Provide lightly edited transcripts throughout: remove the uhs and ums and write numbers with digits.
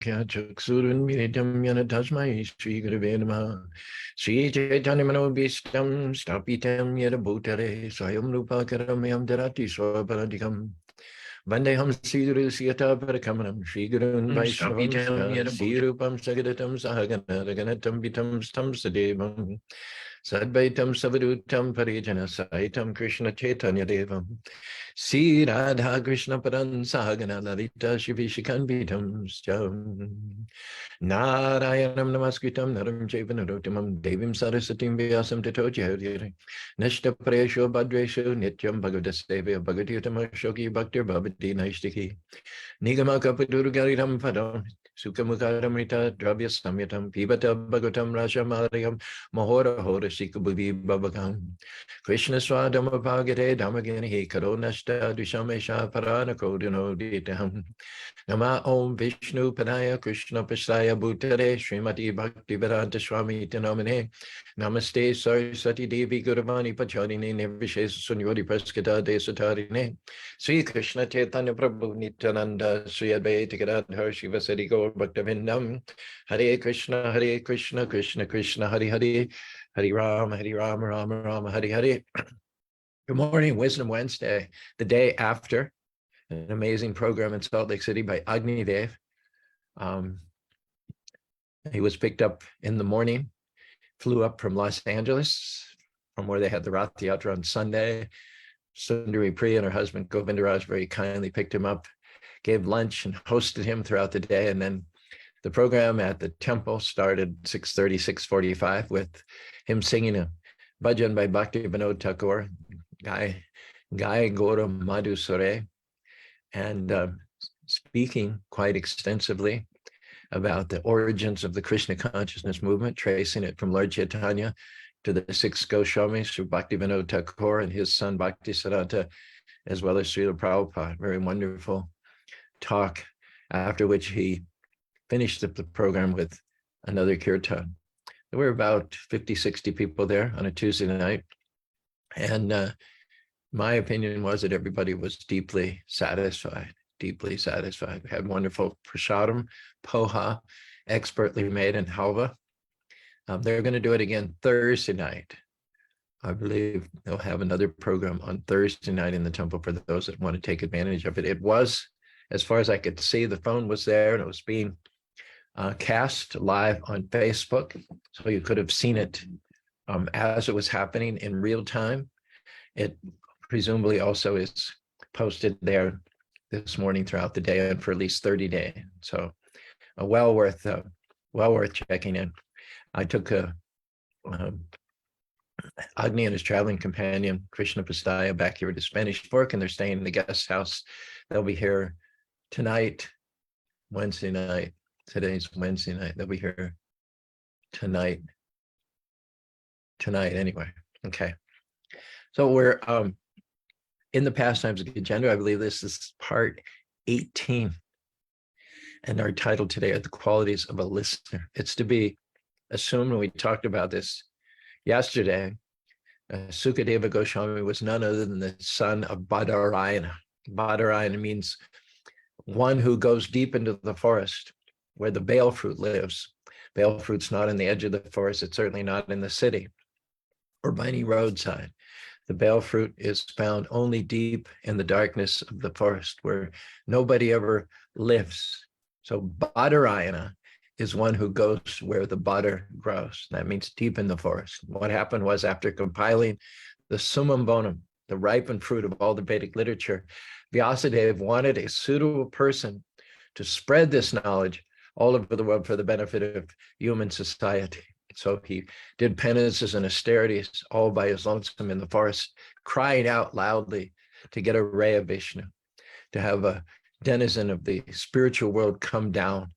Shalakya Chaksurun Minitam Yana Tasmai Sri Gurave Namaha Sri Chaitanya Manobishtam Stapitam Yada Bhutare Swayam Rupa Karamayam Dharati Swaparadikam Vandeham Sridhuru Siyata Parakamanam Sri Gurun Vaishnavam Sri Rupam Sagadatam Sahagana Raganatam Vitam Stam Sadevam Sadvaitam Savadutam Parijana Saitam Krishna Chaitanya Devam Sri Radha Krishna Paran Sahagana Lalita Shivishikan Vitam Stam Narayanam Namaskritam Naram Jaivanarottamam Devim Sarasatim Vyasam Tato Jayodhiri Nishta Presho Badresho Nityam Bhagavadasevya Bhagavadhyutama Shoki Bhaktir Bhavati Naishtiki Nigama Kapadurgaritam Padam Sukhamukaramrita Dravya Samyatam Pibata Bhagatam Rasha Malayam Mahora Hora Shikabhuvi Babakam Krishna Swadama Bhagate Damagani Karo Nashta Dushamesha Parana Kodino Ditaham Nama Om Vishnu Padaya Krishna Pasaya Bhutare Srimati Bhakti Vedanta Swami Tinamane Namaste Saraswati Devi Guruvani Pachadine Nirvishes Sunyori Praskita Desatarine Sri Krishna Chaitanya Prabhu Nityananda Sri Advaita Gadadhar Shiva Sadi Gaur Bhaktavindam Hare Krishna Krishna Krishna Hare Hare Hare Rama Rama Rama Hare Hare. Good morning, Wisdom Wednesday, the day after an amazing program in Salt Lake City by Agni Dev. He was picked up in the morning, flew up from Los Angeles, from where they had the Rath Yatra on Sunday. Sundari Priya and her husband Govindaraj very kindly picked him up, gave lunch and hosted him throughout the day. And then the program at the temple started 6:30, 6:45 with him singing a bhajan by Bhakti Vinod Thakur, Gai Gora Madhusare, and speaking quite extensively about the origins of the Krishna consciousness movement, tracing it from Lord Chaitanya to the six Goswamis, through Bhakti Vinod Thakur and his son Bhakti Siddhanta, as well as Srila Prabhupada. Very wonderful talk, after which he finished up the program with another kirtan. There were about 50, 60 people there on a Tuesday night. And my opinion was that everybody was deeply satisfied. We had wonderful prasadam, poha, expertly made in halva. They're going to do it again Thursday night. I believe they'll have another program on Thursday night in the temple for those that want to take advantage of it. It was, as far as I could see, the phone was there and it was being cast live on Facebook. So you could have seen it as it was happening in real time. It presumably also is posted there this morning throughout the day and for at least 30 days. So well worth checking in. I took Agni and his traveling companion, Krishna Pastaya, back here to Spanish Fork, and they're staying in the guest house. They'll be here tonight, Wednesday night. Today's Wednesday night. They'll be here tonight anyway. Okay. So we're in the pastimes of Gajendra. I believe this is part 18. And our title today are the qualities of a listener. It's to be assumed, when we talked about this yesterday, Sukadeva Goswami was none other than the son of Badarayana. Badarayana means one who goes deep into the forest where the bale fruit lives. Bale fruit's not in the edge of the forest. It's certainly not in the city or by any roadside. The bale fruit is found only deep in the darkness of the forest where nobody ever lives. So Badarayana is one who goes where the butter grows. That means deep in the forest. What happened was, after compiling the summum bonum, the ripened fruit of all the Vedic literature, Vyasadeva wanted a suitable person to spread this knowledge all over the world for the benefit of human society. So he did penances and austerities all by his lonesome in the forest, crying out loudly to get a ray of Vishnu, to have a denizen of the spiritual world come down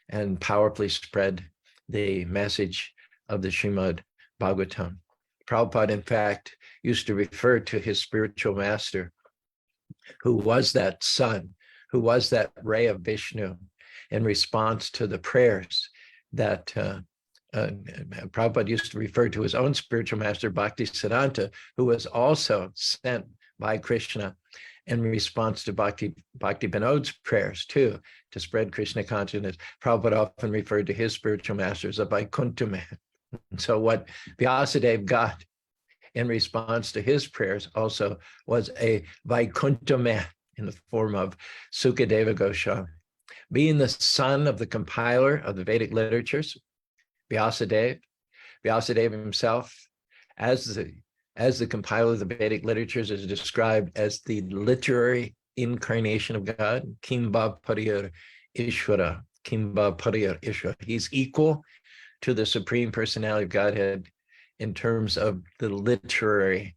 and powerfully spread the message of the Srimad Bhagavatam. Prabhupada, in fact, used to refer to his spiritual master, who was that sun, who was that ray of Vishnu, in response to the prayers that Prabhupada used to refer to his own spiritual master, Bhakti Siddhanta, who was also sent by Krishna in response to Bhakti Vinod's prayers too, to spread Krishna consciousness. Prabhupada often referred to his spiritual masters as Vaikuntama. So what Vyasadeva got in response to his prayers also was a Vaikuntama in the form of Sukadeva Goswami. Being the son of the compiler of the Vedic literatures, Vyasadeva himself, as the compiler of the Vedic literatures, is described as the literary incarnation of God. Kimba Pariyar Ishvara. Kimba Pariyar Ishvara. He's equal to the Supreme Personality of Godhead in terms of the literary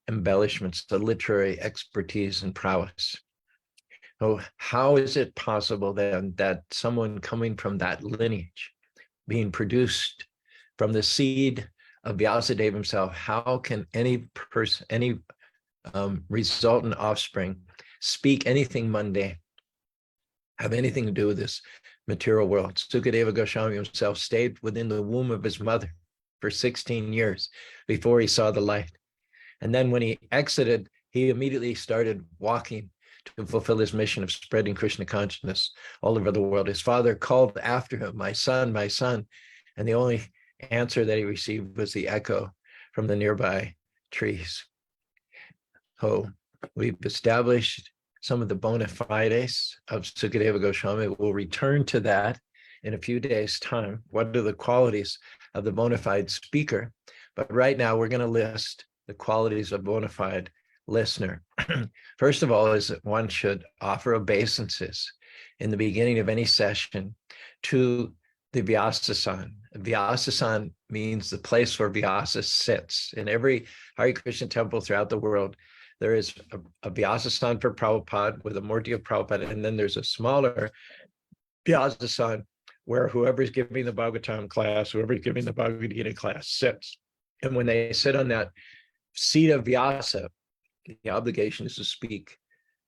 embellishments, the literary expertise and prowess. So how is it possible then that someone coming from that lineage, being produced from the seed of Vyasadeva himself, how can any person, any resultant offspring speak anything mundane, have anything to do with this material world? Sukadeva Goswami himself stayed within the womb of his mother for 16 years before he saw the light. And then when he exited, he immediately started walking to fulfill his mission of spreading Krishna consciousness all over the world. His father called after him, my son, my son. And the only answer that he received was the echo from the nearby trees. So we've established some of the bona fides of Sukadeva Goswami. We'll return to that in a few days' time. What are the qualities of the bona fide speaker? But right now we're going to list the qualities of bona fide listener. First of all, is that one should offer obeisances in the beginning of any session to the Vyasasan. Vyasasan means the place where Vyasa sits. In every Hare Krishna temple throughout the world, there is a Vyasasan for Prabhupada with a Murti of Prabhupada, and then there's a smaller Vyasasan where whoever's giving the Bhagavatam class, whoever's giving the Bhagavad Gita class sits. And when they sit on that seat of Vyasa, the obligation is to speak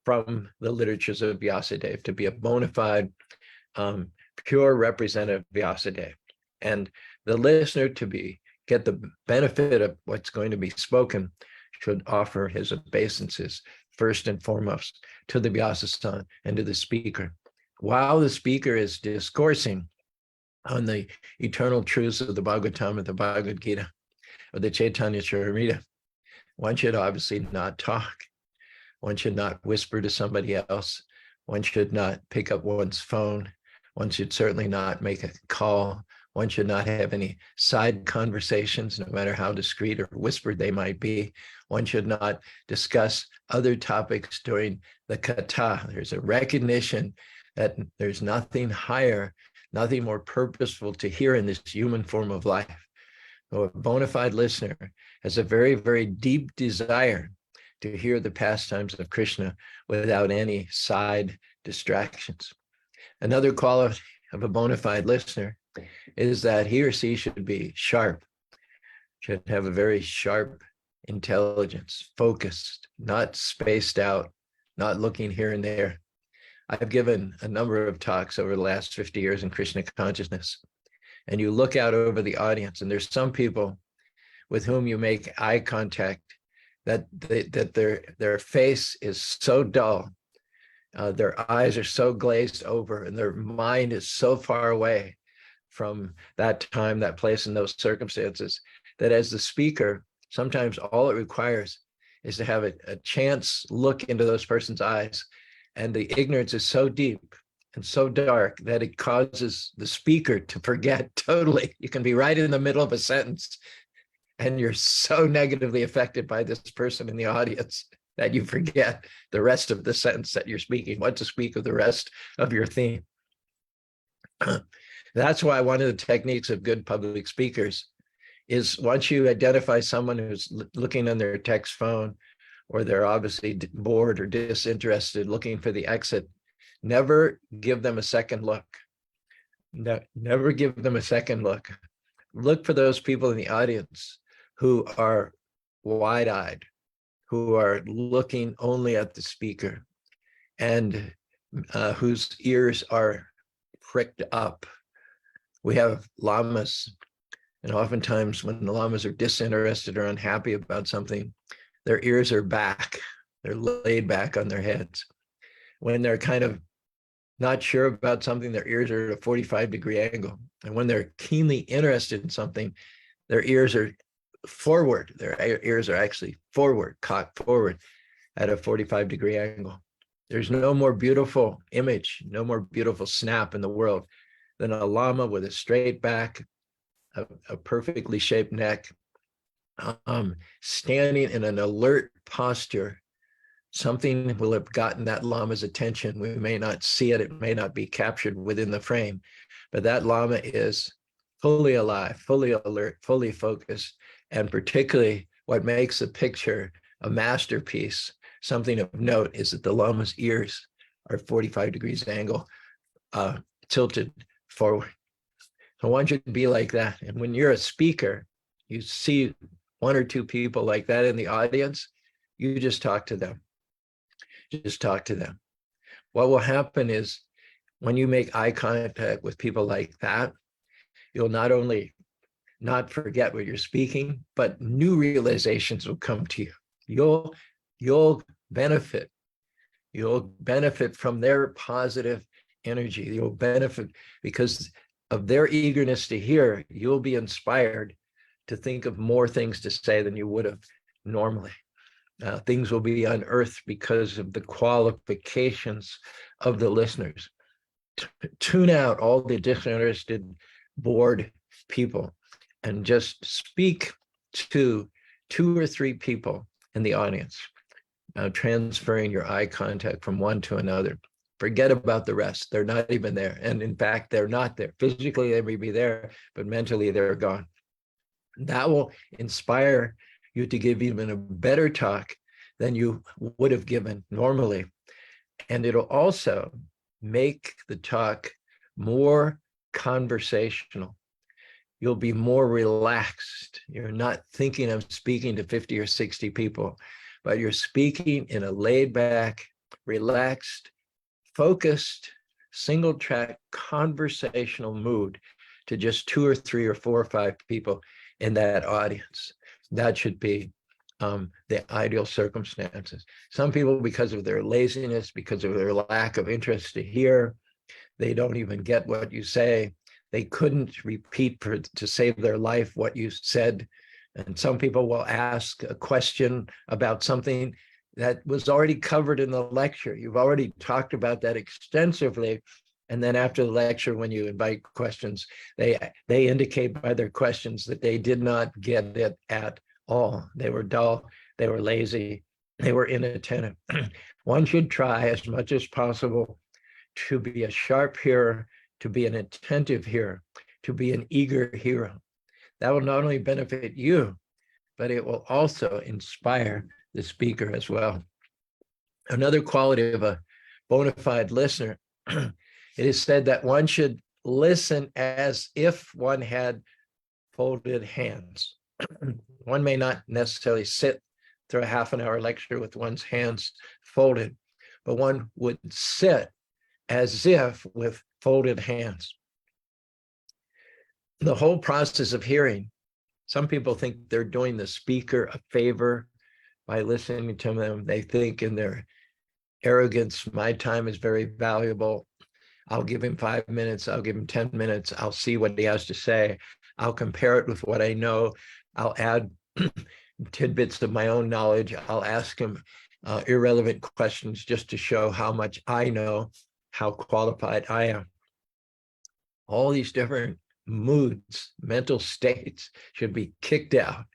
from the literatures of Vyasadeva, to be a bona fide, pure representative of Vyasadeva. And the listener, to get the benefit of what's going to be spoken, should offer his obeisances first and foremost to the Vyasasan and to the speaker. While the speaker is discoursing on the eternal truths of the Bhagavatam or the Bhagavad Gita or the Chaitanya Charitamrita, one should obviously not talk. One should not whisper to somebody else. One should not pick up one's phone. One should certainly not make a call. One should not have any side conversations, no matter how discreet or whispered they might be. One should not discuss other topics during the kata. There's a recognition that there's nothing higher, nothing more purposeful to hear in this human form of life. So a bona fide listener has a very, very deep desire to hear the pastimes of Krishna without any side distractions. Another quality of a bona fide listener is that he or she should be sharp, should have a very sharp intelligence, focused, not spaced out, not looking here and there. I've given a number of talks over the last 50 years in Krishna consciousness, and you look out over the audience, and there's some people with whom you make eye contact that their face is so dull, their eyes are so glazed over, and their mind is so far away from that time, that place, and those circumstances, that as the speaker, sometimes all it requires is to have a chance look into those person's eyes, and the ignorance is so deep and so dark that it causes the speaker to forget totally. You can be right in the middle of a sentence, and you're so negatively affected by this person in the audience that you forget the rest of the sentence that you're speaking, what to speak of the rest of your theme. That's why one of the techniques of good public speakers is, once you identify someone who's looking on their text phone, or they're obviously bored or disinterested, looking for the exit, never give them a second look. Never give them a second look. Look for those people in the audience who are wide-eyed, who are looking only at the speaker, and whose ears are pricked up. We have lamas, and oftentimes when the lamas are disinterested or unhappy about something, their ears are back. They're laid back on their heads. When they're kind of not sure about something, their ears are at a 45-degree angle. And when they're keenly interested in something, their ears are forward. Their ears are actually forward, cocked forward at a 45-degree angle. There's no more beautiful image, no more beautiful snap in the world than a lama with a straight back, a perfectly shaped neck, standing in an alert posture. Something will have gotten that lama's attention. We may not see it. It may not be captured within the frame, but that lama is fully alive, fully alert, fully focused. And particularly what makes a picture a masterpiece, something of note, is that the lama's ears are 45 degrees angle, tilted forward. So one should be like that. And when you're a speaker, you see one or two people like that in the audience, you just talk to them. Just talk to them. What will happen is when you make eye contact with people like that, you'll not only not forget what you're speaking, but new realizations will come to you. You'll benefit. You'll benefit from their positive energy. You'll benefit because of their eagerness to hear. You'll be inspired to think of more things to say than you would have normally. Things will be unearthed because of the qualifications of the listeners. Tune out all the disinterested, bored people and just speak to 2 or 3 people in the audience, transferring your eye contact from one to another. Forget about the rest. They're not even there. And in fact, they're not there. Physically, they may be there, but mentally, they're gone. That will inspire you to give even a better talk than you would have given normally. And it'll also make the talk more conversational. You'll be more relaxed. You're not thinking of speaking to 50 or 60 people, but you're speaking in a laid back, relaxed, focused, single track conversational mood to just 2 or 3 or 4 or 5 people in that audience. That should be the ideal circumstances. Some people, because of their laziness, because of their lack of interest to hear, they don't even get what you say. They couldn't repeat to save their life what you said. And some people will ask a question about something that was already covered in the lecture. You've already talked about that extensively. And then after the lecture, when you invite questions, they indicate by their questions that they did not get it at all. They were dull, they were lazy, they were inattentive. One should try as much as possible to be a sharp hearer, to be an attentive hearer, to be an eager hearer. That will not only benefit you, but it will also inspire the speaker as well. Another quality of a bona fide listener, it is said that one should listen as if one had folded hands. One may not necessarily sit through a half an hour lecture with one's hands folded, but one would sit as if with folded hands. The whole process of hearing, some people think they're doing the speaker a favor by listening to them. They think in their arrogance, my time is very valuable. I'll give him 5 minutes. I'll give him 10 minutes. I'll see what he has to say. I'll compare it with what I know. I'll add tidbits of my own knowledge. I'll ask him irrelevant questions just to show how much I know, how qualified I am. All these different moods, mental states should be kicked out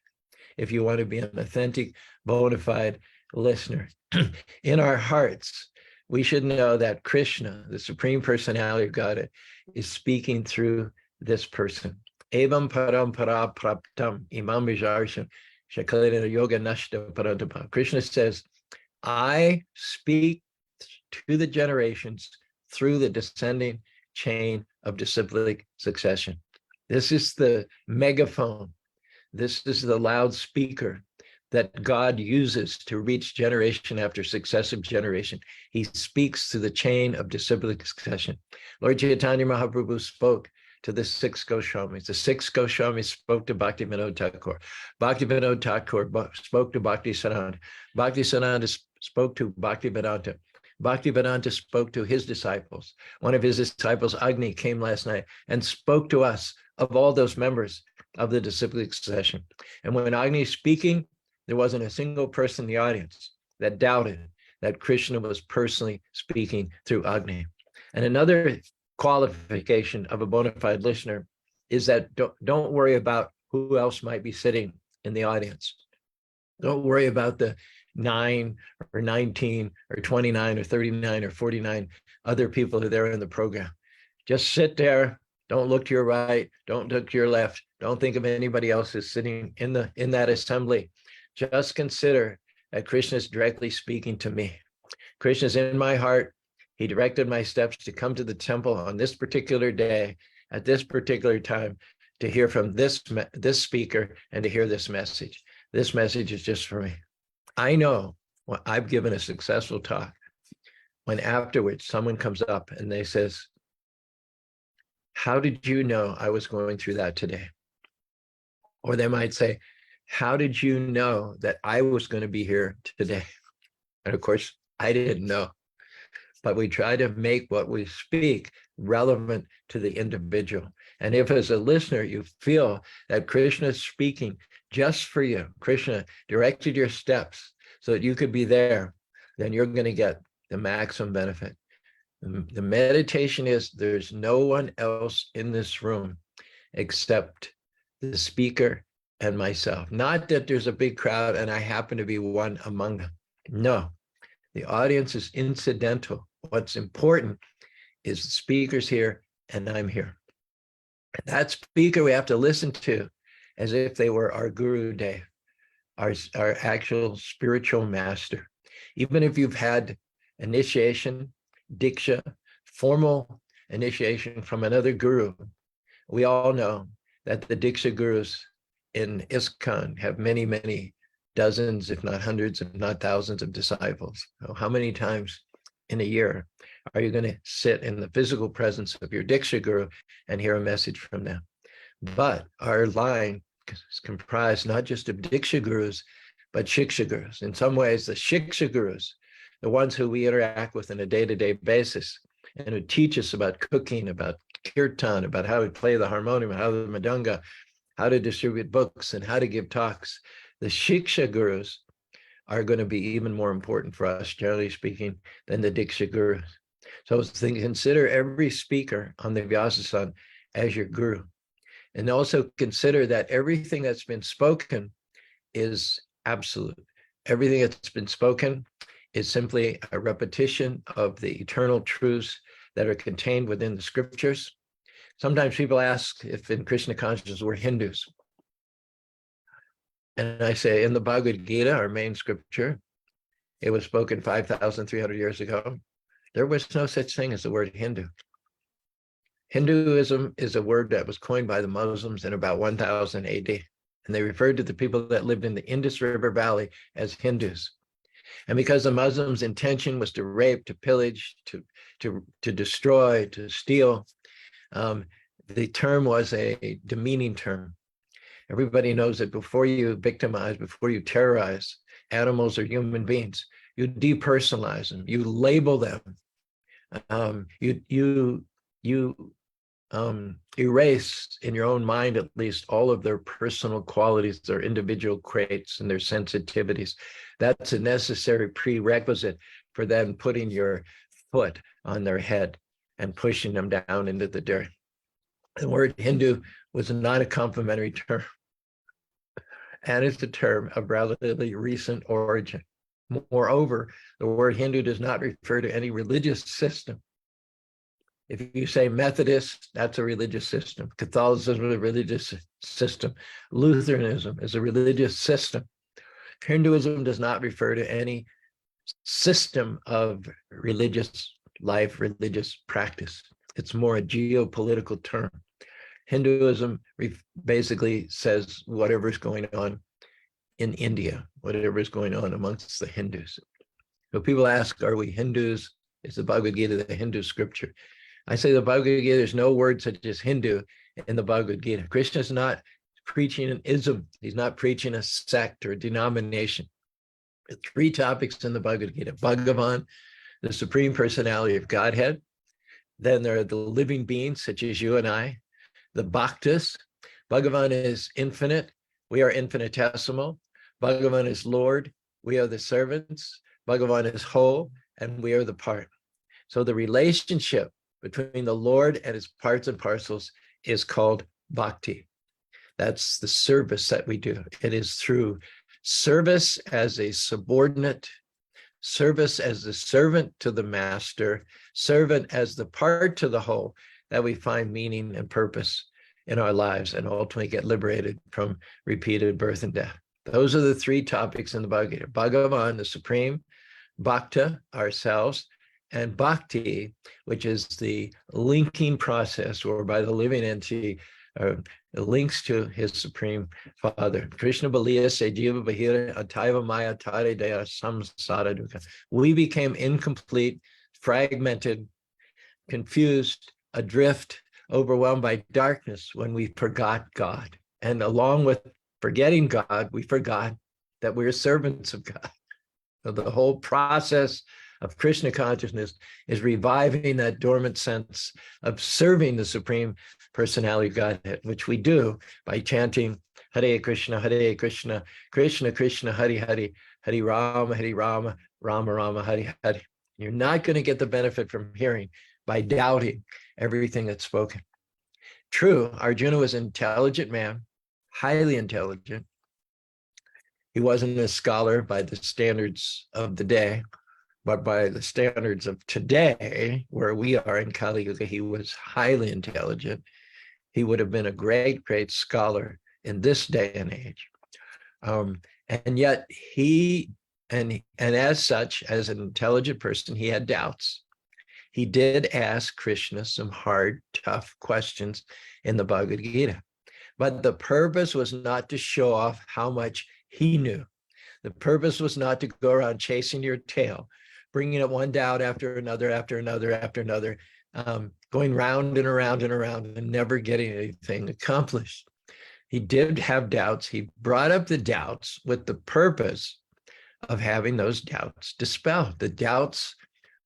if you want to be an authentic, bona fide listener. In our hearts, we should know that Krishna, the Supreme Personality of God, is speaking through this person. Evam parampara praptam imam vijarsam shakalina yoga nashta parantapa. Krishna says, I speak to the generations through the descending chain of disciplic succession. This is the megaphone. This is the loudspeaker that God uses to reach generation after successive generation. He speaks to the chain of disciplic succession. Lord Chaitanya Mahaprabhu spoke to the 6 Goswamis. The 6 Goswamis spoke to Bhaktivinoda Thakur. Bhaktivinoda Thakur spoke to Bhaktisiddhanta. Bhaktisiddhanta spoke to Bhaktivedanta. Bhaktivedanta spoke to his disciples. One of his disciples, Agni, came last night and spoke to us of all those members of the disciplic succession. And when Agni is speaking, there wasn't a single person in the audience that doubted that Krishna was personally speaking through Agni. And another qualification of a bona fide listener is that don't worry about who else might be sitting in the audience. Don't worry about the 9 or 19 or 29 or 39 or 49 other people who are there in the program. Just sit there. Don't look to your right. Don't look to your left. Don't think of anybody else who's sitting in that assembly. Just consider that Krishna is directly speaking to me. Krishna is in my heart. He directed my steps to come to the temple on this particular day, at this particular time, to hear from this speaker and to hear this message. This message is just for me. I know when I've given a successful talk, when afterwards someone comes up and they says, how did you know I was going through that today? Or they might say, how did you know that I was going to be here today? And of course, I didn't know. But we try to make what we speak relevant to the individual. And if as a listener, you feel that Krishna is speaking just for you, Krishna directed your steps so that you could be there, then you're going to get the maximum benefit. The meditation is there's no one else in this room except the speaker and myself. Not that there's a big crowd and I happen to be one among them. No, the audience is incidental. What's important is the speaker's here and I'm here. And that speaker we have to listen to as if they were our Guru Dev, our actual spiritual master. Even if you've had initiation, diksha, formal initiation from another guru, we all know that the diksha gurus in ISKCON have many, many dozens, if not hundreds, if not thousands of disciples. So how many times in a year are you going to sit in the physical presence of your diksha guru and hear a message from them? But our line is comprised not just of diksha gurus, but shiksha gurus. In some ways, the shiksha gurus, the ones who we interact with on a day-to-day basis and who teach us about cooking, about kirtan, about how to play the harmonium, how to madanga, how to distribute books, and how to give talks. The shiksha gurus are going to be even more important for us, generally speaking, than the diksha gurus. So consider every speaker on the Vyasasana as your guru. And also consider that everything that's been spoken is absolute. Everything that's been spoken is simply a repetition of the eternal truths that are contained within the scriptures. Sometimes people ask if in Krishna consciousness we're Hindus. And I say, in the Bhagavad Gita, our main scripture, it was spoken 5,300 years ago. There was no such thing as the word Hindu. Hinduism is a word that was coined by the Muslims in about 1000 AD. And they referred to the people that lived in the Indus River Valley as Hindus. And because the Muslims' intention was to rape, to pillage, to destroy, to steal, the term was a demeaning term. Everybody knows that before you victimize, before you terrorize animals or human beings, you depersonalize them, you label them, you erase in your own mind at least all of their personal qualities, their individual traits and their sensitivities. That's a necessary prerequisite for then putting your foot on their head and pushing them down into the dirt. The word Hindu was not a complimentary term, and it's a term of relatively recent origin. Moreover, the word Hindu does not refer to any religious system. If you say Methodist, that's a religious system. Catholicism is a religious system. Lutheranism is a religious system. Hinduism does not refer to any system of religious life, religious practice. It's more a geopolitical term. Hinduism basically says whatever's going on in India, whatever is going on amongst the Hindus. So people ask, are we Hindus? Is the Bhagavad Gita the Hindu scripture? I say the Bhagavad Gita, there's no word such as Hindu in the Bhagavad Gita. Krishna is not preaching an ism. He's not preaching a sect or a denomination. Three topics in the Bhagavad Gita: Bhagavan, the Supreme Personality of Godhead. Then there are the living beings, such as you and I, the Bhaktas. Bhagavan is infinite. We are infinitesimal. Bhagavan is Lord. We are the servants. Bhagavan is whole, and we are the part. So the relationship between the Lord and his parts and parcels is called bhakti. That's the service that we do. It is through service as a subordinate, service as the servant to the master, servant as the part to the whole, that we find meaning and purpose in our lives and ultimately get liberated from repeated birth and death. Those are the three topics in the Bhagavad Gita: Bhagavan, the Supreme; Bhakta, ourselves; and Bhakti, which is the linking process, or by the living entity, links to his Supreme Father. Krishna Baliya se jiva bahira ataiva maya tare daya samsara dukkha. We became incomplete, fragmented, confused, adrift, overwhelmed by darkness when we forgot God. And along with forgetting God, we forgot that we're servants of God. So the whole process of Krishna consciousness is reviving that dormant sense of serving the Supreme Personality of Godhead, which we do by chanting Hare Krishna, Krishna Krishna, Hare Hare, Hare Rama, Rama Rama, Hare Hare. You're not going to get the benefit from hearing by doubting everything that's spoken. True, Arjuna was an intelligent man, highly intelligent. He wasn't a scholar by the standards of the day, but by the standards of today, where we are in Kali Yuga, he was highly intelligent. He would have been a great, great scholar in this day and age. And yet he, and as such, as an intelligent person, he had doubts. He did ask Krishna some hard, tough questions in the Bhagavad Gita. But the purpose was not to show off how much he knew. The purpose was not to go around chasing your tail, bringing up one doubt after another, going round and around and never getting anything accomplished. He did have doubts. He brought up the doubts with the purpose of having those doubts dispelled. The doubts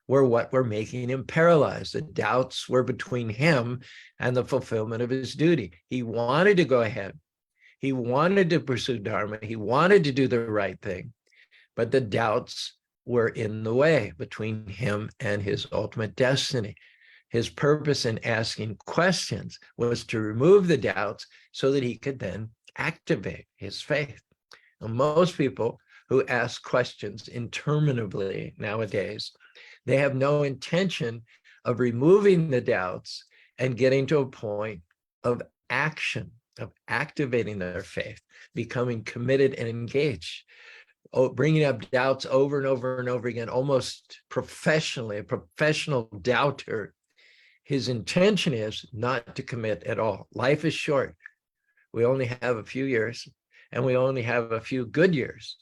were what were making him paralyzed. The doubts were between him and the fulfillment of his duty. He wanted to go ahead. He wanted to pursue Dharma. He wanted to do the right thing, but the doubts were in the way between him and his ultimate destiny. His purpose in asking questions was to remove the doubts so that he could then activate his faith. Now, most people who ask questions interminably nowadays, they have no intention of removing the doubts and getting to a point of action, of activating their faith, becoming committed and engaged, bringing up doubts over and over again, almost professionally, a professional doubter. His intention is not to commit at all. Life is short. We only have a few years, and we only have a few good years.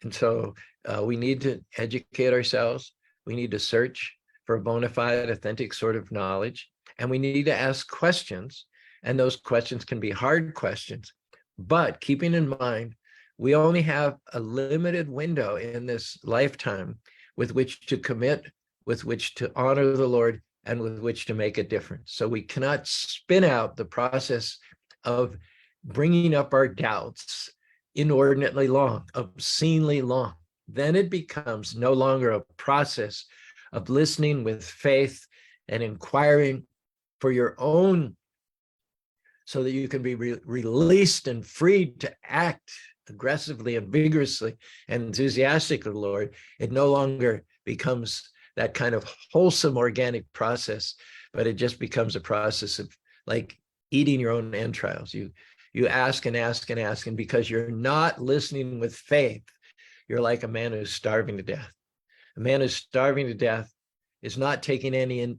And so we need to educate ourselves. We need to search for a bona fide, authentic sort of knowledge. And we need to ask questions. And those questions can be hard questions. But keeping in mind, we only have a limited window in this lifetime with which to commit, with which to honor the Lord, and with which to make a difference. So we cannot spin out the process of bringing up our doubts inordinately long, obscenely long. Then it becomes no longer a process of listening with faith and inquiring for your own, so that you can be released and freed to act aggressively and vigorously and enthusiastically, Lord. It no longer becomes that kind of wholesome organic process, but it just becomes a process of like eating your own entrails. You ask and ask and ask, and because you're not listening with faith, you're like a man who's starving to death. A man who's starving to death is not taking any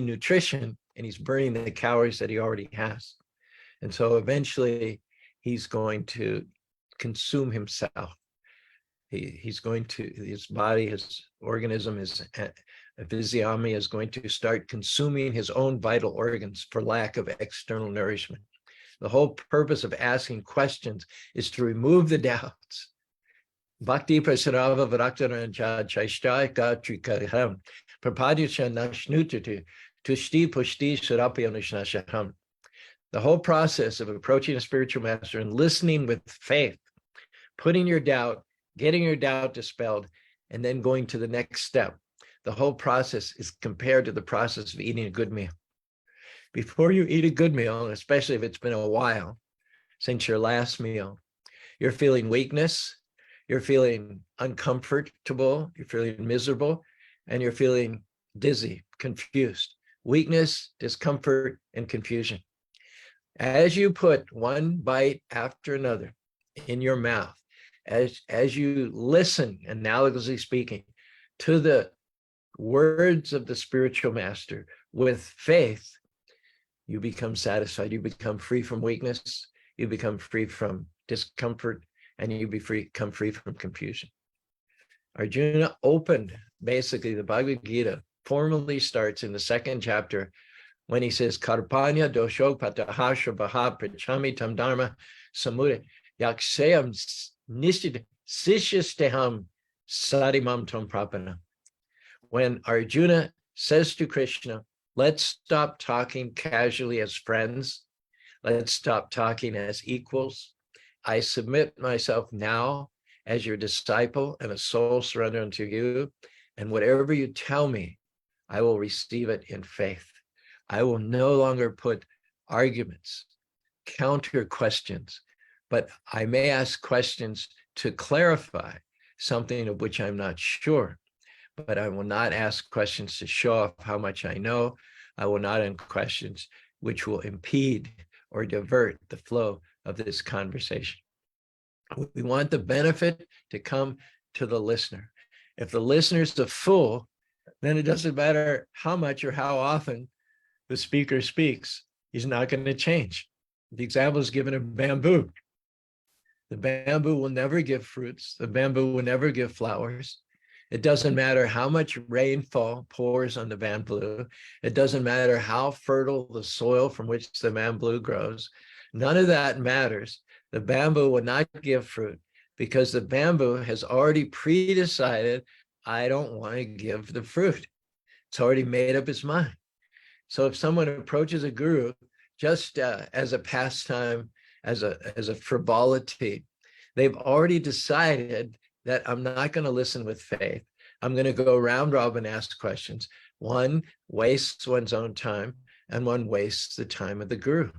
nutrition, and he's burning the calories that he already has. And so eventually he's going to consume himself. He's going to, his body, his organism, his physiognomy is going to start consuming his own vital organs for lack of external nourishment. The whole purpose of asking questions is to remove the doubts. Bhakti prasarava varaktarancha chaishtai gatrikaham. Prapadye nashnutatu tushti pushti surapyanushnashaham. The whole process of approaching a spiritual master and listening with faith, putting your doubt, getting your doubt dispelled, and then going to the next step. The whole process is compared to the process of eating a good meal. Before you eat a good meal, especially if it's been a while since your last meal, you're feeling weakness, you're feeling uncomfortable, you're feeling miserable, and you're feeling dizzy, confused. Weakness, discomfort, and confusion. As you put one bite after another in your mouth, as you listen, analogously speaking, to the words of the spiritual master with faith, you become satisfied. You become free from weakness. You become free from discomfort, and you become free from confusion. Arjuna opened, basically, the Bhagavad Gita formally starts in the second chapter when he says, Karpanya dosho patahasha baha prachami tam dharma samudaya yakshayam nishid sishyasteham sadimam tam prapana. When Arjuna says to Krishna, let's stop talking casually as friends. Let's stop talking as equals. I submit myself now as your disciple and a soul surrender unto you. And whatever you tell me, I will receive it in faith. I will no longer put arguments, counter questions, but I may ask questions to clarify something of which I'm not sure. But I will not ask questions to show off how much I know. I will not ask questions which will impede or divert the flow of this conversation. We want the benefit to come to the listener. If the listener's a fool, then it doesn't matter how much or how often the speaker speaks. He's not going to change. The example is given of bamboo. The bamboo will never give fruits. The bamboo will never give flowers. It doesn't matter how much rainfall pours on the bamboo. It doesn't matter how fertile the soil from which the bamboo grows. None of that matters. The bamboo will not give fruit because the bamboo has already pre-decided, I don't want to give the fruit. It's already made up its mind. So if someone approaches a guru just as a pastime, as a frivolity, they've already decided that I'm not going to listen with faith. I'm going to go round robin, ask questions. One wastes one's own time, and one wastes the time of the guru.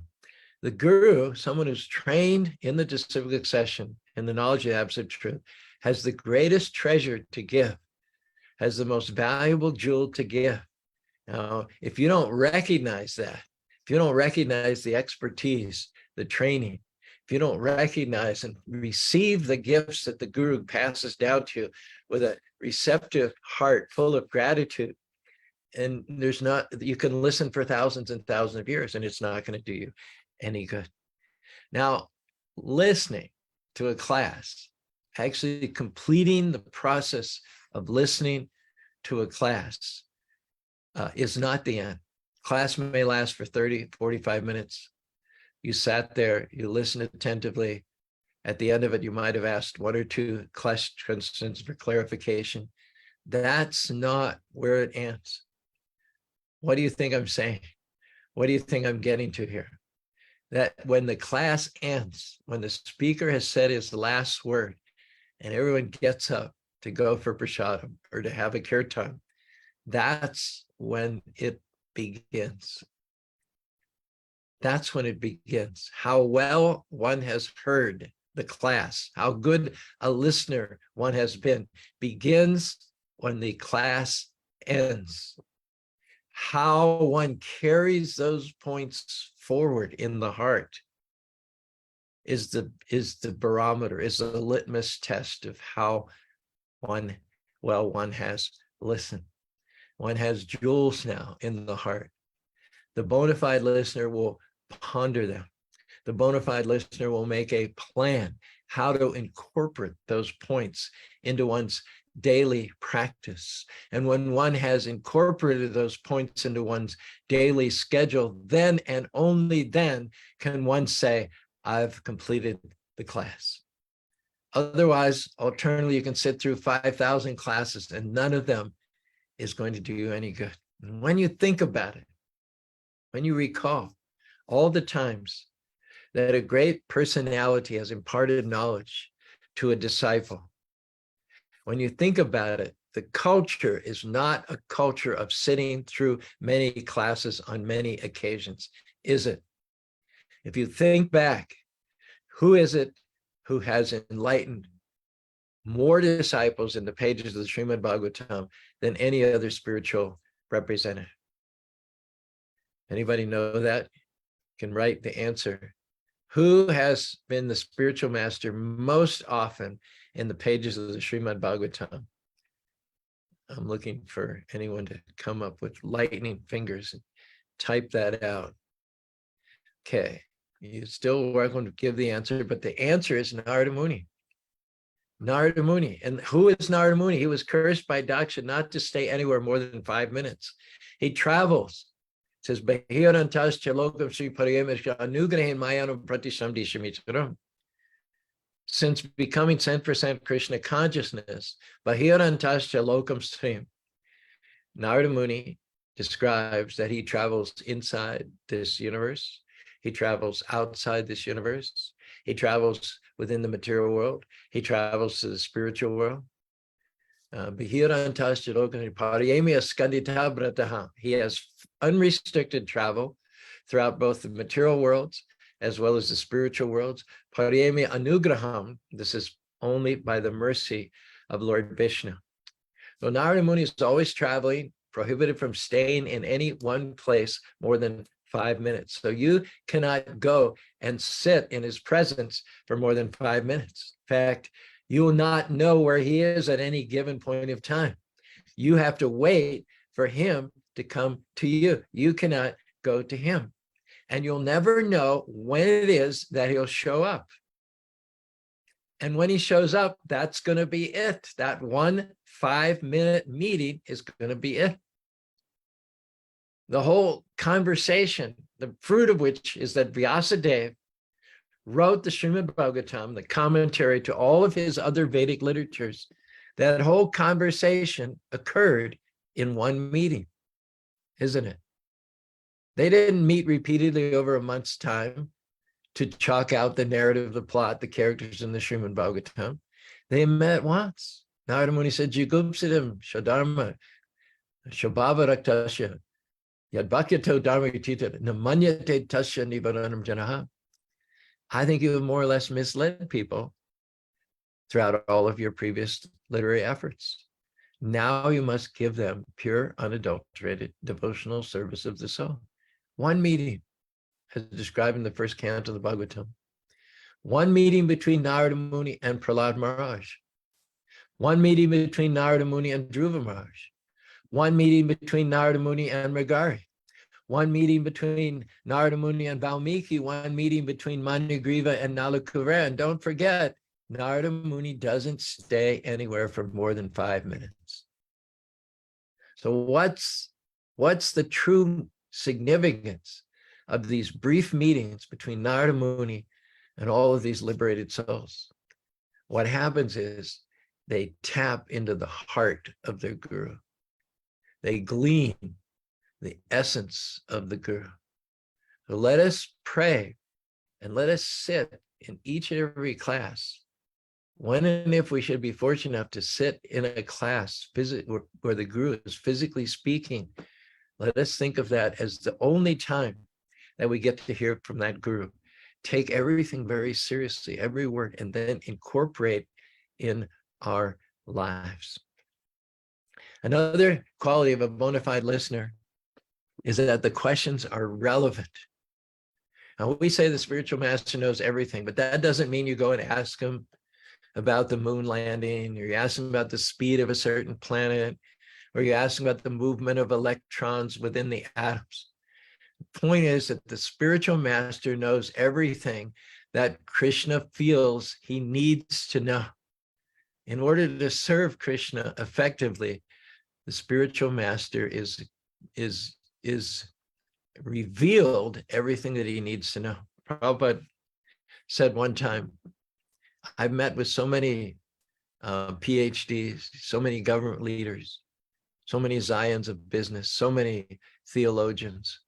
The guru, someone who's trained in the disciplic succession, in the knowledge of absolute truth, has the greatest treasure to give, has the most valuable jewel to give. Now, if you don't recognize that, if you don't recognize the expertise, the training, if you don't recognize and receive the gifts that the guru passes down to you with a receptive heart full of gratitude, and you can listen for thousands and thousands of years and it's not going to do you any good. Now, listening to a class, actually completing the process of listening to a class is not the end. Class may last for 30, 45 minutes. You sat there, you listened attentively. At the end of it, you might have asked one or two questions for clarification. That's not where it ends. What do you think I'm saying? What do you think I'm getting to here? That when the class ends, when the speaker has said his last word, and everyone gets up to go for prasadam or to have a kirtan, that's when it begins. That's when it begins. How well one has heard the class, how good a listener one has been, begins when the class ends. How one carries those points forward in the heart is the barometer, is the litmus test of how one has listened. One has jewels now in the heart. The bona fide listener will ponder them. The bona fide listener will make a plan how to incorporate those points into one's daily practice. And when one has incorporated those points into one's daily schedule, then and only then can one say, I've completed the class. Otherwise, alternatively, you can sit through 5,000 classes and none of them is going to do you any good. And when you think about it, when you recall all the times that a great personality has imparted knowledge to a disciple, when you think about it, the culture is not a culture of sitting through many classes on many occasions, is it? If you think back, who is it who has enlightened more disciples in the pages of the Srimad Bhagavatam than any other spiritual representative? Anybody know that? You can write the answer. Who has been the spiritual master most often in the pages of the Srimad Bhagavatam? I'm looking for anyone to come up with lightning fingers and type that out. Okay, you're still welcome to give the answer, but the answer is Narada Muni. Narada Muni. And who is Narada Muni? He was cursed by Daksha not to stay anywhere more than 5 minutes. He travels. It says, Bahirantas chalokam sri pariyamishka anugrahin mayanam pratishamdishamitaram. Since becoming 10% Krishna consciousness, Bahirantas chalokam sri, Narada Muni describes that he travels inside this universe. He travels outside this universe. He travels within the material world. He travels to the spiritual world. He has unrestricted travel throughout both the material worlds as well as the spiritual worlds. Pariyami anugraham, this is only by the mercy of Lord Vishnu. So Narada Muni is always traveling, prohibited from staying in any one place more than 5 minutes. So you cannot go and sit in his presence for more than 5 minutes. In fact, you will not know where he is at any given point of time. You have to wait for him to come to you. You cannot go to him. And you'll never know when it is that he'll show up. And when he shows up, that's going to be it. That 1 5-minute meeting is going to be it. The whole conversation, the fruit of which is that Vyasadeva wrote the Srimad Bhagavatam, the commentary to all of his other Vedic literatures. That whole conversation occurred in one meeting, isn't it? They didn't meet repeatedly over a month's time to chalk out the narrative, the plot, the characters in the Srimad Bhagavatam. They met once. Narada Muni said, Jigupsiddham Shadharma Shabhava Raktasya Yadbhakyato Dharma Yatita Namanyate Tasya Nivaranam Janaha. I think you have more or less misled people throughout all of your previous literary efforts. Now you must give them pure, unadulterated devotional service of the soul. One meeting, as described in the first canto of the Bhagavatam. One meeting between Narada Muni and Prahlad Maharaj. One meeting between Narada Muni and Dhruva Maharaj. One meeting between Narada Muni and Mrigari. One meeting between Narada Muni and Valmiki. One meeting between Manigriva and Nalakuvara. And don't forget, Narada Muni doesn't stay anywhere for more than 5 minutes. So what's the true significance of these brief meetings between Narada Muni and all of these liberated souls? What happens is they tap into the heart of their guru. They glean the essence of the guru. So let us pray and let us sit in each and every class. When and if we should be fortunate enough to sit in a class where the guru is physically speaking, let us think of that as the only time that we get to hear from that guru. Take everything very seriously, every word, and then incorporate in our lives. Another quality of a bona fide listener is that the questions are relevant. Now, we say the spiritual master knows everything, but that doesn't mean you go and ask him about the moon landing, or you ask him about the speed of a certain planet, or you ask him about the movement of electrons within the atoms. The point is that the spiritual master knows everything that Krishna feels he needs to know. In order to serve Krishna effectively, the spiritual master is revealed everything that he needs to know. Prabhupada said one time, I've met with so many PhDs, so many government leaders, so many Zions of business, so many theologians,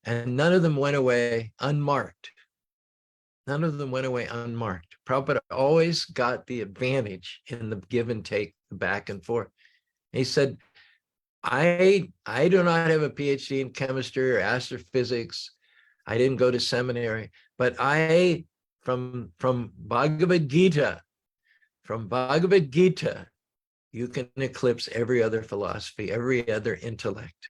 and none of them went away unmarked. None of them went away unmarked. Prabhupada always got the advantage in the give and take, the back and forth. He said, I do not have a PhD in chemistry or astrophysics. I didn't go to seminary, but from Bhagavad Gita, you can eclipse every other philosophy, every other intellect,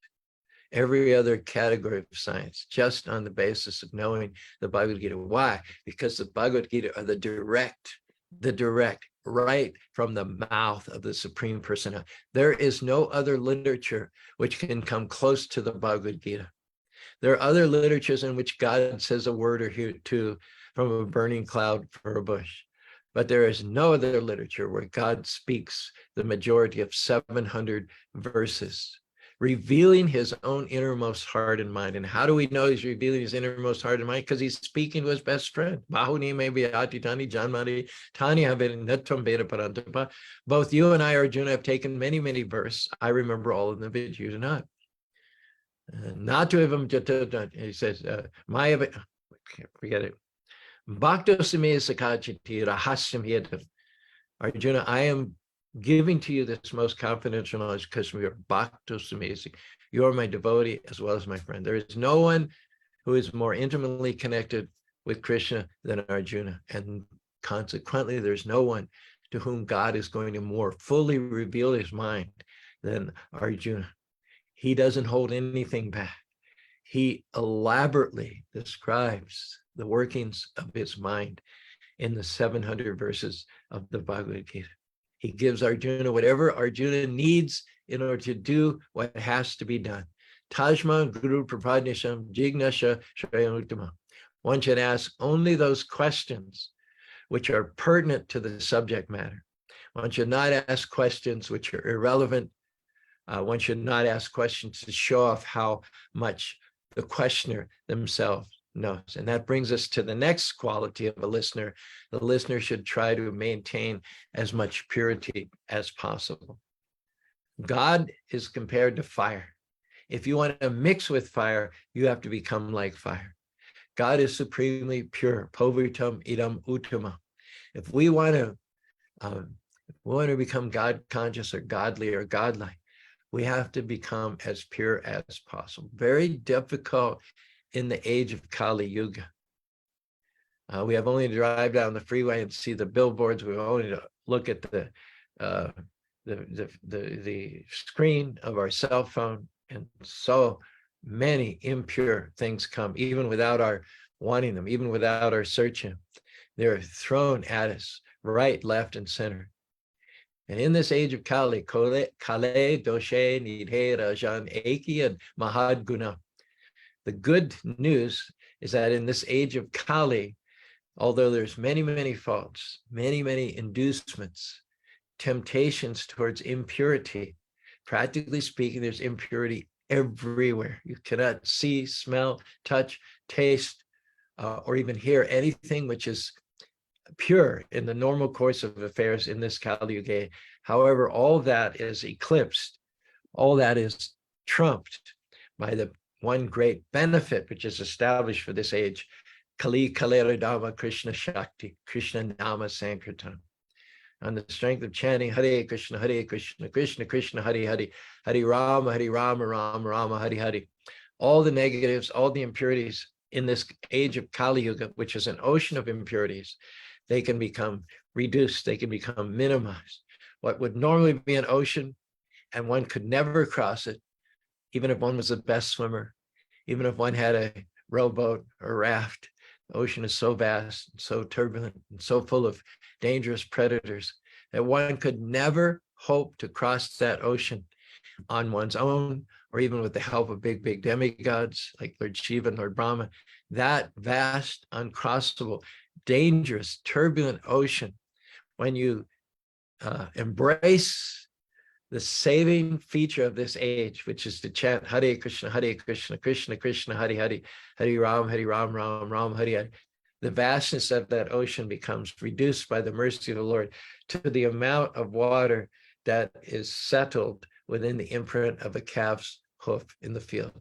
every other category of science, just on the basis of knowing the Bhagavad Gita. Why? Because the Bhagavad Gita are the direct, right from the mouth of the Supreme Personality. There is no other literature which can come close to the Bhagavad Gita. There are other literatures in which God says a word or two from a burning cloud for a bush. But there is no other literature where God speaks the majority of 700 verses, revealing his own innermost heart and mind. And how do we know he's revealing his innermost heart and mind? Because he's speaking to his best friend. Both you and I, Arjuna, have taken many, many verses. I remember all of them, but you do not. Not to him, he says, forget it. Arjuna, I am giving to you this most confidential knowledge because we are bhakto samesi. You are my devotee as well as my friend. There is no one who is more intimately connected with Krishna than Arjuna. And consequently, there's no one to whom God is going to more fully reveal his mind than Arjuna. He doesn't hold anything back. He elaborately describes the workings of his mind in the 700 verses of the Bhagavad Gita. He gives Arjuna whatever Arjuna needs in order to do what has to be done. Tasmad guru prapadye Jignasah sreya uttamam. One should ask only those questions which are pertinent to the subject matter. One should not ask questions which are irrelevant. One should not ask questions to show off how much the questioner themselves knows. And that brings us to the next quality of a listener. The listener should try to maintain as much purity as possible. God is compared to fire. If you want to mix with fire, you have to become like fire. God is supremely pure. Povitam idam uttama. If we want to become God conscious or godly or godlike, we have to become as pure as possible. Very difficult in the age of Kali Yuga. We have only to drive down the freeway and see the billboards. We have only to look at the screen of our cell phone, and so many impure things come, even without our wanting them, even without our searching. They're thrown at us right, left, and center. And in this age of Kali, Kale, Doshe, Nidhe, Rajan, Eki, and Mahad Guna. The good news is that in this age of Kali, although there's many, many faults, many, many inducements, temptations towards impurity, practically speaking, there's impurity everywhere. You cannot see, smell, touch, taste, or even hear anything which is pure in the normal course of affairs in this Kali Yuga. However, all that is eclipsed, all that is trumped by the one great benefit which is established for this age, Kali Kaleradama Krishna Shakti, Krishna Nama Sankirtan. On the strength of chanting Hare Krishna, Krishna Krishna, Hare Hare, Hare Rama, Rama Rama, Hare Hare. All the negatives, all the impurities in this age of Kali Yuga, which is an ocean of impurities, they can become reduced, they can become minimized. What would normally be an ocean, and one could never cross it, even if one was the best swimmer, even if one had a rowboat or raft. The ocean is so vast, so turbulent, and so full of dangerous predators that one could never hope to cross that ocean on one's own, or even with the help of big, big demigods like Lord Shiva and Lord Brahma. That vast, uncrossable, dangerous, turbulent ocean, when you embrace the saving feature of this age, which is to chant Hare Krishna, Krishna Krishna, Hare Hare, Hare Ram, Ram Ram, Hare Hare. the vastness of that ocean becomes reduced by the mercy of the Lord to the amount of water that is settled within the imprint of a calf's hoof in the field.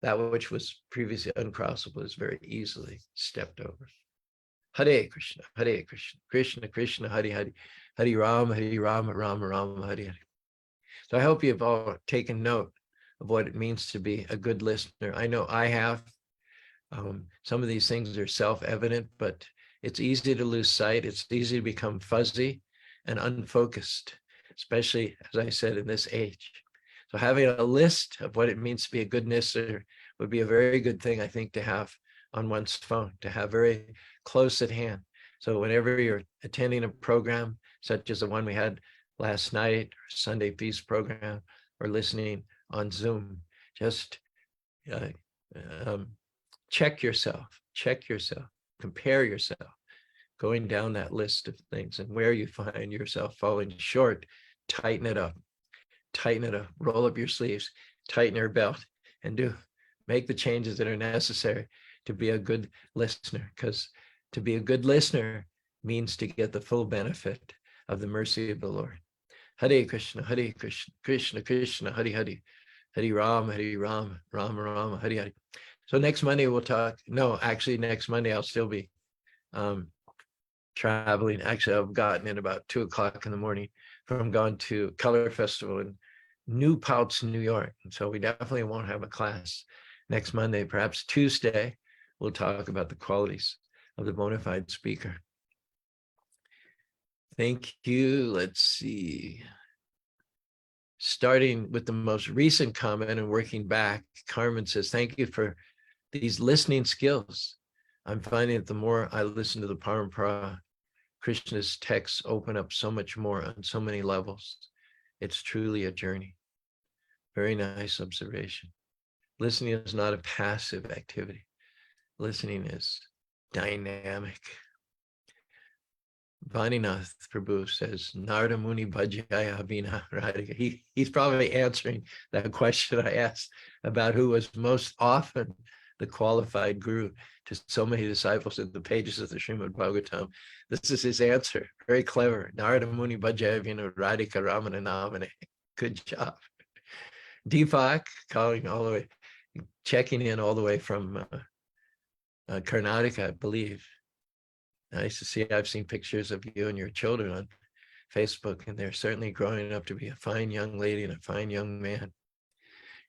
That which was previously uncrossable is very easily stepped over. Hare Krishna, Hare Krishna, Krishna Krishna, Hare Hare, Hare Rama, Rama Rama, Hare Hare. So I hope you've all taken note of what it means to be a good listener. I know I have. Some of these things are self-evident, but it's easy to lose sight. It's easy to become fuzzy and unfocused, especially, as I said, in this age. So having a list of what it means to be a good listener would be a very good thing, I think, to have on one's phone, to have very close at hand. So whenever you're attending a program, such as the one we had last night, or Sunday Feast program, or listening on Zoom, just check yourself, compare yourself, going down that list of things, and where you find yourself falling short, tighten it up, roll up your sleeves, tighten your belt, and make the changes that are necessary to be a good listener, because to be a good listener means to get the full benefit of the mercy of the Lord. Hare Krishna, Krishna Krishna, Hare Hare, Hare Rama, Rama Rama, Hare Hare. So next Monday we'll talk. No, actually next Monday I'll still be traveling. Actually, I've gotten in about 2:00 in the morning from going to Color Festival in New Paltz, New York. And so we definitely won't have a class next Monday. Perhaps Tuesday we'll talk about the qualities of the bona fide speaker. Thank you. Let's see. Starting with the most recent comment and working back, Carmen says, thank you for these listening skills. I'm finding that the more I listen to the Parampara, Krishna's texts open up so much more on so many levels. It's truly a journey. Very nice observation. Listening is not a passive activity. Listening is dynamic. Vaninath Prabhu says, Narada Muni Bhajaya Abhina Radhika. He's probably answering that question I asked about who was most often the qualified guru to so many disciples in the pages of the Srimad Bhagavatam. This is his answer. Very clever. Narada Muni Bhajaya Abhina Radhika Ramana Namane. Good job. Deepak calling all the way, checking in all the way from Karnataka, I believe. Nice to see. I've seen pictures of you and your children on Facebook, and they're certainly growing up to be a fine young lady and a fine young man.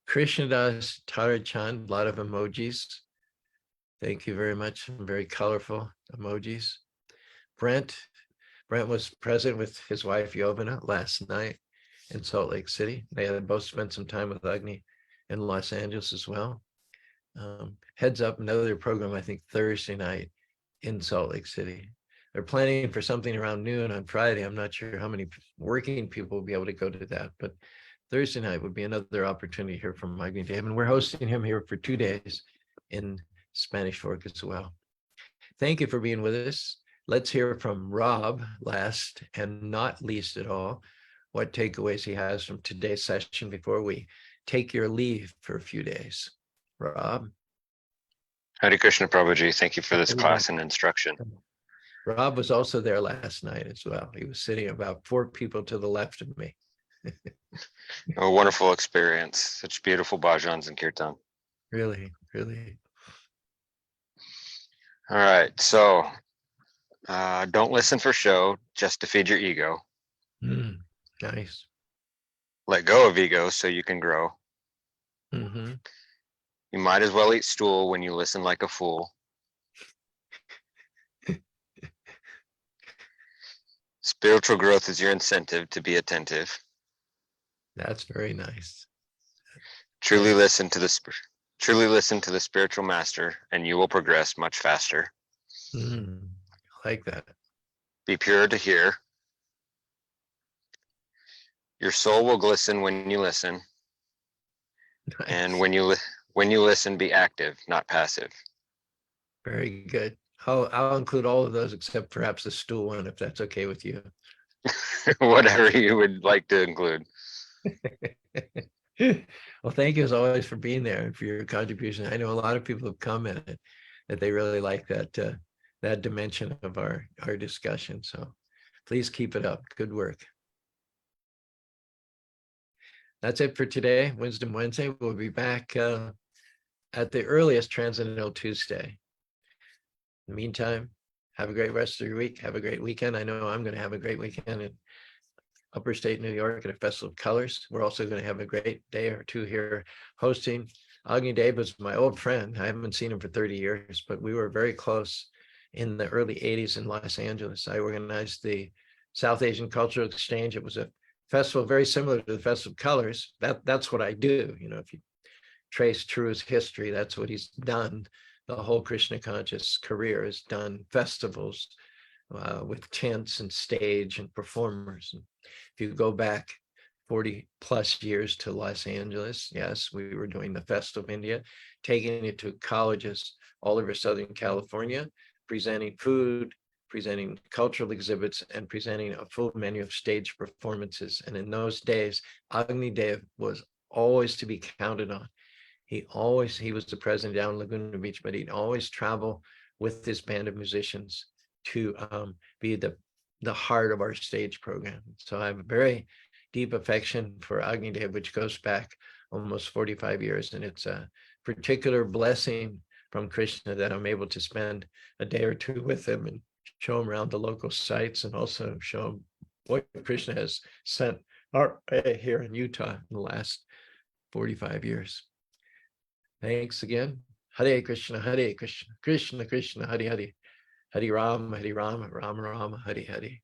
Krishnadas Tarachand, a lot of emojis. Thank you very much. Some very colorful emojis. Brent was present with his wife Yovana last night in Salt Lake City. They had both spent some time with Agni in Los Angeles as well. Heads up, another program, I think Thursday night in Salt Lake City. They're planning for something around noon on Friday. I'm not sure how many working people will be able to go to that, but Thursday night would be another opportunity to hear from Agni Dev, and we're hosting him here for 2 days in Spanish Fork as well. Thank you for being with us. Let's hear from Rob last and not least at all, what takeaways he has from today's session before we take your leave for a few days. Rob. Hare Krishna Prabhuji, thank you for this class and instruction. Rob was also there last night as well. He was sitting about 4 people to the left of me. A wonderful experience. Such beautiful bhajans and kirtan. Really, really. All right, so don't listen for show, just to feed your ego. Nice. Let go of ego so you can grow. Mm-hmm. You might as well eat stool when you listen like a fool. Spiritual growth is your incentive to be attentive. That's very nice. Truly listen to the spiritual master, and you will progress much faster. I like that. Be pure to hear. Your soul will glisten when you listen. Nice. And when you listen, be active, not passive. Very good. I'll include all of those except perhaps the stool one, if that's okay with you. Whatever you would like to include. Well, thank you as always for being there and for your contribution. I know a lot of people have commented that they really like that that dimension of our discussion. So please keep it up. Good work. That's it for today, Wisdom Wednesday. We'll be back at the earliest Transcendental Tuesday. In the meantime, have a great rest of your week. Have a great weekend. I know I'm going to have a great weekend in Upper State New York at a Festival of Colors. We're also going to have a great day or two here hosting. Agni Dev was my old friend. I haven't seen him for 30 years, but we were very close in the early 80s in Los Angeles. I organized the South Asian Cultural Exchange. It was a festival very similar to the Festival of Colors. That's what I do. You know, if you trace True's history, that's what he's done. The whole Krishna conscious career has done festivals with tents and stage and performers. And if you go back 40 plus years to Los Angeles, yes, we were doing the Festival of India, taking it to colleges all over Southern California, presenting food, presenting cultural exhibits, and presenting a full menu of stage performances. And in those days, Agni Dev was always to be counted on. He was the president down in Laguna Beach, but he'd always travel with this band of musicians to be the heart of our stage program. So I have a very deep affection for Agni Dev, which goes back almost 45 years. And it's a particular blessing from Krishna that I'm able to spend a day or two with him and show him around the local sites and also show him what Krishna has sent our way here in Utah in the last 45 years. Thanks again. Hare Krishna, Krishna Krishna, Hare Hare, Hare Rama, Rama Rama, Hare Hare.